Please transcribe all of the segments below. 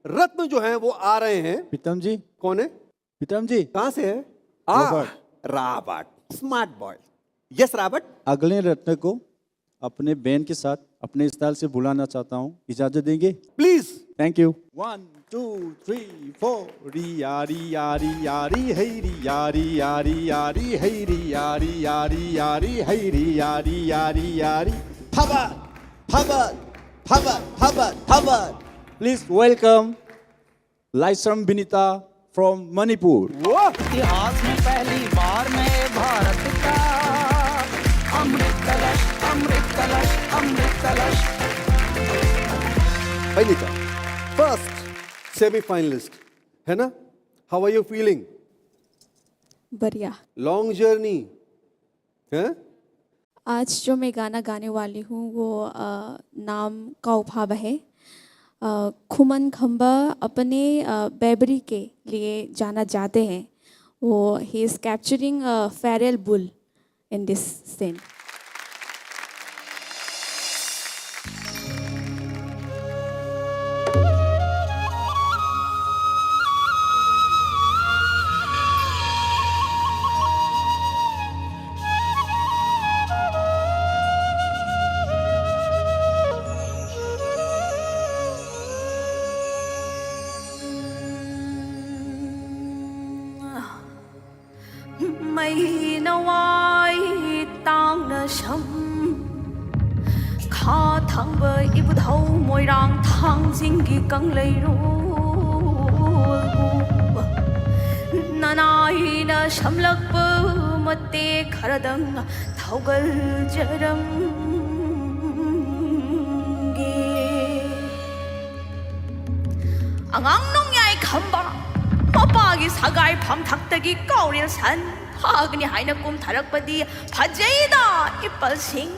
रत्न जो हैं वो आ रहे हैं। प्रीतम जी, कौन है? प्रीतम जी, कहां से है? Robert, smart boy. Yes Robert. अगले रत्न को अपने बैंड के साथ अपने स्टाइल से बुलाना चाहता हूँ, इजाजत देंगे? प्लीज। Thank you. 1 2 3 4 रिया रिया रिया री है रिया रिया रिया री है रिया रिया रिया री है रिया रिया रिया री। Habad. Please welcome Laisam Binita from Manipur. इतिहास में पहली बार में भारत का अमृत कलश अमृत कलश अमृत कलश। Binita, first semi-finalist, है ना? How are you feeling? बढ़िया। Long journey, है? आज जो मैं गाना गाने वाली हूँ वो नाम कौफा बहे। खुमन खम्बा अपने बैबरी के लिए जाना जाते हैं। वो he is capturing feral bull in this scene. mây nâu ai tang na sham kha thang bơi ibu thâu môi rang thang jing gi kang lei ru na nai na sham lak bu mate kharadang thaugal jaram ge angang nong yai khamba मपागी सगाई फम थक्तगी कौरिल सन हागनी हाइना कुम थरकपदी फजैदा इपल सिंह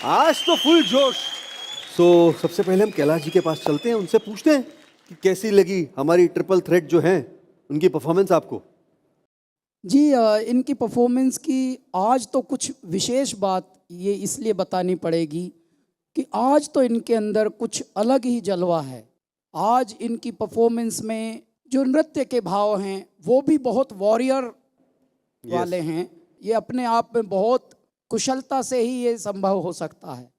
आज तो full जोश। सो सबसे पहले हम कैलाश जी के पास चलते हैं, उनसे पूछते हैं कि कैसी लगी हमारी ट्रिपल थ्रेट जो है उनकी परफॉर्मेंस आपको। जी इनकी परफॉर्मेंस की आज तो कुछ विशेष बात ये इसलिए बतानी पड़ेगी कि आज तो इनके अंदर कुछ अलग ही जलवा है। आज इनकी परफॉर्मेंस में जो नृत्य के भाव हैं वो भी बहुत वॉरियर वाले हैं। ये अपने आप में बहुत कुशलता से ही ये संभव हो सकता है।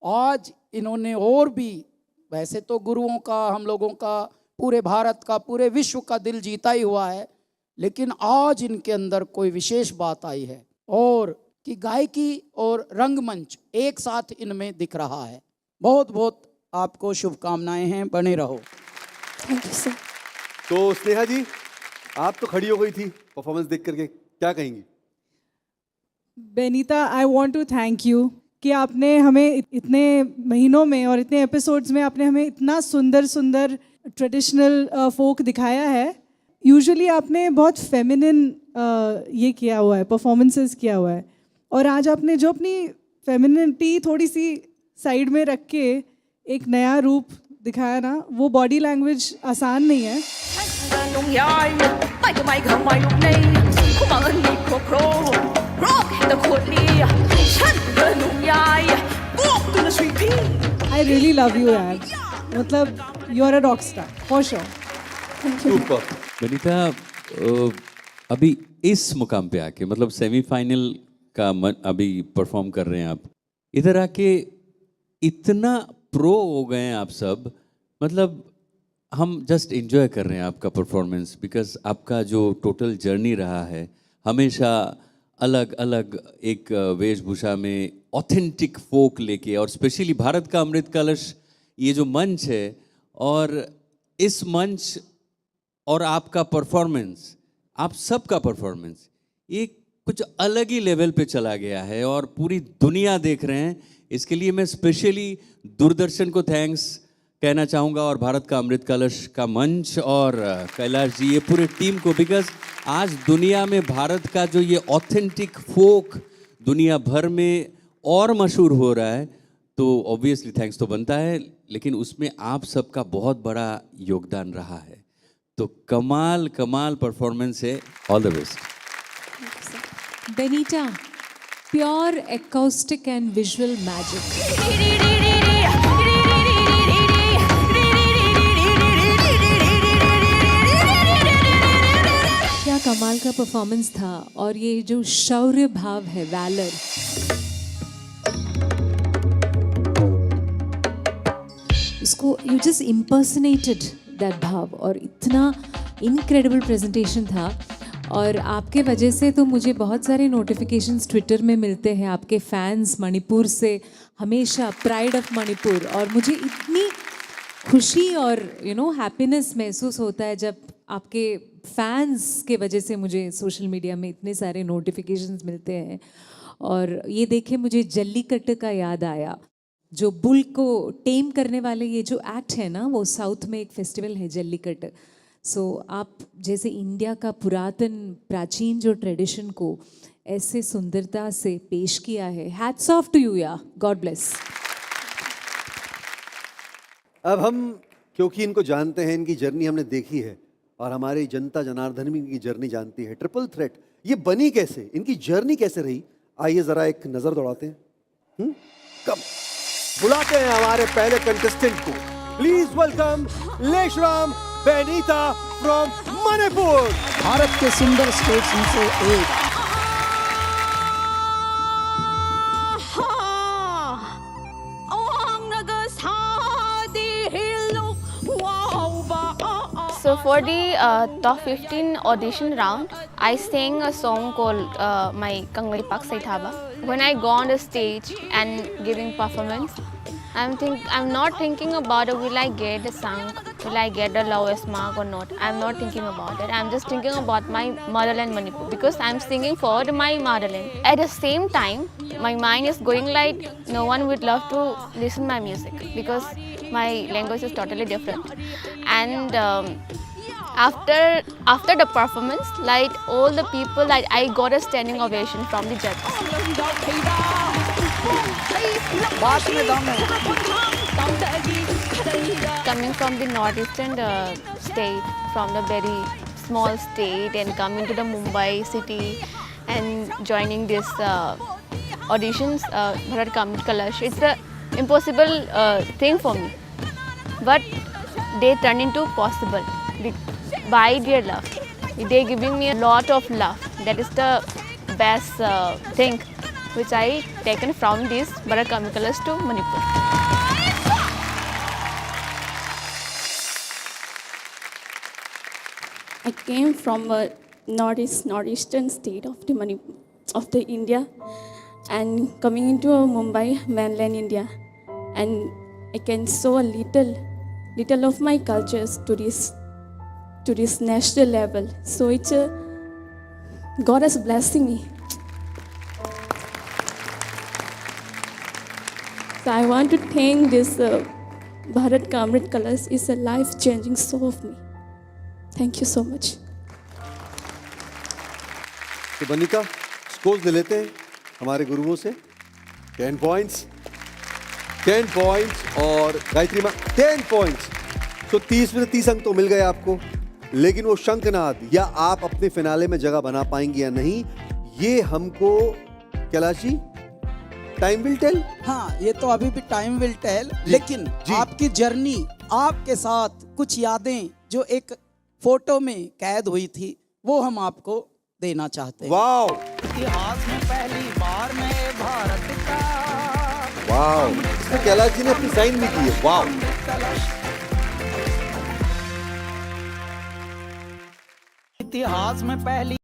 आज इन्होंने और भी, वैसे तो गुरुओं का, हम लोगों का, पूरे भारत का, पूरे विश्व का दिल जीता ही हुआ है, लेकिन आज इनके अंदर कोई विशेष बात आई है और कि गायकी और रंगमंच एक साथ इनमें दिख रहा है। बहुत बहुत आपको शुभकामनाएं हैं, बने रहो। Thank you sir. तो स्नेहा जी, आप तो खड़ी हो गई थी परफॉर्मेंस देख करके, क्या कहेंगी? Benita, I want to thank you कि आपने हमें इतने महीनों में और इतने एपिसोड्स में आपने हमें इतना सुंदर सुंदर ट्रेडिशनल फोक दिखाया है। यूजुअली आपने बहुत फेमिनिन ये किया हुआ है, परफॉर्मेंसेस किया हुआ है, और आज आपने जो अपनी फेमिनिटी थोड़ी सी साइड में रख के एक नया रूप दिखाया ना, वो बॉडी लैंग्वेज आसान नहीं है। nung yai mai cái mai khăm mai lúc này không bằng anh đi kro rock the kholi chân nung yai walk to the street I really love you यार, मतलब you are a rock star for sure. Super. Banita, अभी इस मुकाम पे आके, मतलब semifinal का अभी परफॉर्म कर रहे हैं आप, इधर आके इतना प्रो हो गए हैं आप सब, मतलब हम जस्ट एंजॉय कर रहे हैं आपका परफॉर्मेंस, बिकॉज आपका जो टोटल जर्नी रहा है, हमेशा अलग अलग एक वेशभूषा में ऑथेंटिक फोक लेके, और स्पेशली भारत का अमृत कलश ये जो मंच है, और इस मंच और आपका परफॉर्मेंस, आप सबका परफॉर्मेंस, ये कुछ अलग ही लेवल पे चला गया है और पूरी दुनिया देख रहे हैं। इसके लिए मैं स्पेशली दूरदर्शन को थैंक्स कहना चाहूँगा, और भारत का अमृत कलश का मंच और कैलाश जी, ये पूरे टीम को, बिकॉज आज दुनिया में भारत का जो ये ऑथेंटिक फोक दुनिया भर में और मशहूर हो रहा है, तो ऑब्वियसली थैंक्स तो बनता है, लेकिन उसमें आप सबका बहुत बड़ा योगदान रहा है। तो कमाल कमाल परफॉर्मेंस है, all the best. Benita, pure acoustic and visual magic. क्या कमाल का परफॉर्मेंस था, और ये जो शौर्य भाव है, वैलर, उसको यू जस्ट इम्पर्सनेटेड दैट भाव, और इतना इनक्रेडिबल प्रेजेंटेशन था। और आपके वजह से तो मुझे बहुत सारे नोटिफिकेशंस ट्विटर में मिलते हैं, आपके फैंस मणिपुर से, हमेशा प्राइड ऑफ मणिपुर, और मुझे इतनी खुशी और हैप्पीनेस महसूस होता है जब आपके फैंस के वजह से मुझे सोशल मीडिया में इतने सारे नोटिफिकेशंस मिलते हैं। और ये देखे मुझे जल्लीकट्टू का याद आया, जो बुल को टेम करने वाले ये जो एक्ट है ना, वो साउथ में एक फेस्टिवल है जल्लीकट्टू। सो आप जैसे इंडिया का पुरातन प्राचीन जो ट्रेडिशन को ऐसे सुंदरता से पेश किया है, हैट्स ऑफ टू यू या, गॉड ब्लेस। अब हम, क्योंकि इनको जानते हैं, इनकी जर्नी हमने देखी है, और हमारी जनता जनार्दन भी इनकी जर्नी जानती है। ट्रिपल थ्रेट ये बनी कैसे, इनकी जर्नी कैसे रही, आइए जरा एक नजर दौड़ाते हैं। कब बुलाते हैं हमारे पहले कंटेस्टेंट को, please welcome Leishram Benita from Manipur. Bharat के सुंदर स्टेट्स में से एक। So for the top 15 audition round, I sang a song called my Kangai Pak Sai Thaba. When I go on the stage and giving performance, I'm not thinking about will I get the song, will I get the lowest mark or not. I'm not thinking about it. I'm just thinking about my motherland Manipur, because I'm singing for my motherland. At the same time, my mind is going like no one would love to listen my music because my language is totally different. And After the performance, like all the people, like I got a standing ovation from the judges. Coming from the northeastern state, from the very small state, and coming to the Mumbai city and joining this auditions, Bharat Kamrit Kalash, it's an impossible thing for me. But they turn into possible by their love. They giving me a lot of love. That is the best thing which I taken from this Bharat Kamrit Kalash to Manipur. I came from a northeastern state of the India, and coming into Mumbai, mainland India, and I can show a little of my cultures to this national level. So it's God is blessing me. So I want to thank this Bharat Kamrit Kalash. It's a life-changing show of me. Thank you so much. तो बनिका scores ले लेते हैं हमारे गुरुओं से 10 points और गायत्री माँ 10 points. तो 30 में से 30 अंक तो मिल गए आपको, लेकिन वो शंखनाद या आप अपने फिनाले में जगह बना पाएंगे या नहीं, ये हमको Kailash ji time will tell. हाँ, ये तो अभी भी टाइम विल टेल, लेकिन आपकी जर्नी, आपके साथ कुछ यादें जो एक फोटो में कैद हुई थी, वो हम आपको देना चाहते हैं। वाओ, इतिहास में पहली बार नए भारत का, वाओ, इसमें कैलाश जी ने अपनी साइन भी की है। वाओ, इतिहास में पहली